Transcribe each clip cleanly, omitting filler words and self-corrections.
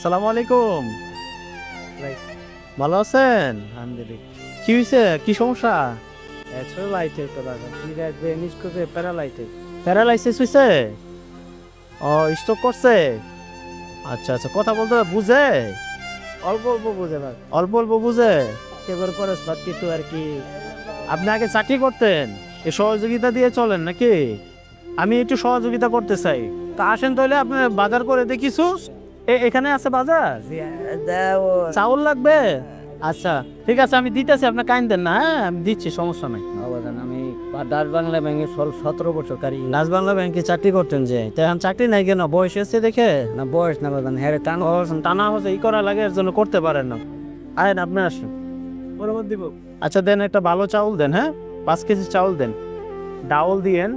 আসসালামু আলাইকুম। ভালো আছেন? আলহামদুলিল্লাহ। কি হয়েছে? কি সমস্যা? ছোট লাইটে তো দাদা সিগারেট বেনিস করে প্যারালাইটে। প্যারালাইসিস হয়েছে? ও, স্ট্রোক করছে? আচ্ছা আচ্ছা, কথা বলতে বুঝে? অল্প অল্প বুঝে ভাই, অল্প অল্প বুঝে? এবার খরচ বাদ কিছু আর কি। আপনি আগে চাকরি করতেন, এই সহযোগিতা দিয়ে চলেন নাকি? আমি একটু সহযোগিতা করতে চাই, তা আসেন তাহলে আপনি বাজার করে দেখিস। এখানে আছে বাজার, চাউল লাগবে? আচ্ছা ঠিক আছে, আমি দিতেছি, আপনি কাইন দেন না, হ্যাঁ আমি দিচ্ছি, সমস্যা নাই। অবদান আমি ডাচ বাংলা ব্যাংকে 17 বছর কারি। ডাচ বাংলা ব্যাংকে চাকরি করতেন যে, তো এখন চাকরি নাই কেন? বয়স এসে দেখে? না বয়স না বাদান হ্যাঁ টান ও, টানা হচ্ছে ই করা লাগে, এর জন্য করতে পারেন না। আয়েন আপনি আসুন, বরাবর দিব। আচ্ছা দেন, একটা ভালো চাউল দেন, হ্যাঁ 5 কেজি চাউল দেন, ডাউল দিয়েন,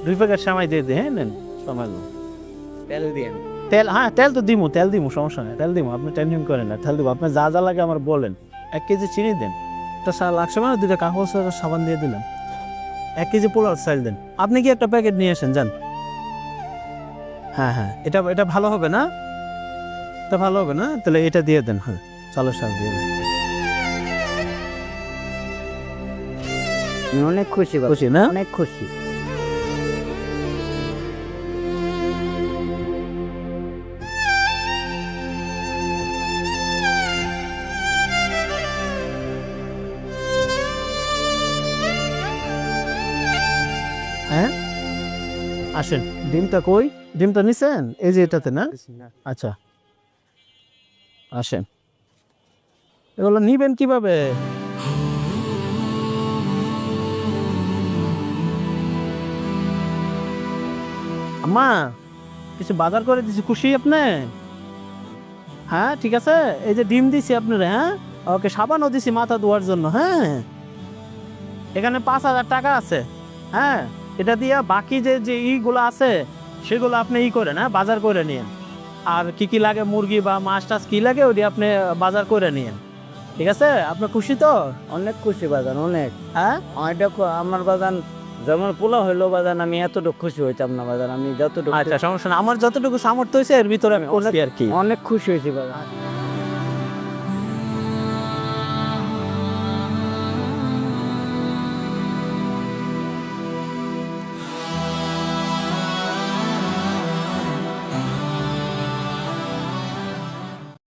2 প্যাকেট সেমাই দিয়ে দেন, হ্যাঁ নেন সময় নেন। তেল দিয়ে তেল, হ্যাঁ তেল তো দিমু, তেল দিমু, সমস্যা নেই, তেল দিমু, আপনি টেনশন করেন না, তেল দিব। আপনি যা যা লাগে আমার বলেন। 1 কেজি চিনি দেন, একটা লাগছে মানে 2টা কাগজের সাবান দিয়ে দিলাম। 1 কেজি পোলাও চাল দেন। আপনি কি একটা প্যাকেট নিয়ে আসেন, যান। হ্যাঁ হ্যাঁ, এটা এটা ভালো হবে না? এটা ভালো হবে না, তাহলে এটা দিয়ে দেন। হ্যাঁ চালের শাক দিয়ে দেন। আমি অনেক খুশি বাবা, খুশি না? অনেক খুশি। হ্যাঁ আসেন। ডিমটা কই? ডিমটা নিছেন? এই যে এটাতে না? আচ্ছা আসেন। এগুলো নিবেন কিভাবে? আম্মা, কিছু বাজার করে দিছি, খুশি আপনি? হ্যাঁ ঠিক আছে, এই যে ডিম দিছি আপনারা, হ্যাঁ ওকে সাবানও দিছি মাথা ধোয়ার জন্য, হ্যাঁ এখানে 5,000 টাকা আছে, হ্যাঁ এটা দিয়া বাকি যে যে ইগুলো আছে সেগুলো আপনি ই করেন, হ্যাঁ বাজার করে নিয়েন। আর কি কি লাগে, মুরগি বা মাছ টাছ কি লাগে ওটি আপনি বাজার করে নিয়েন, ঠিক আছে? আপনি খুশি তো? অনেক খুশি বাদান, অনেক। হ্যাঁ এটা আমার বাদান যেমন পোলা হইলো বাদান, আমি এতটুকু খুশি হইতাম না বাদান, আমি যতটুকু আচ্ছা সমস্যা না, আমার যতটুকু সামর্থ্য হয়েছে এর ভিতরে আমি করছি আর কি। অনেক খুশি হয়েছি বাদান।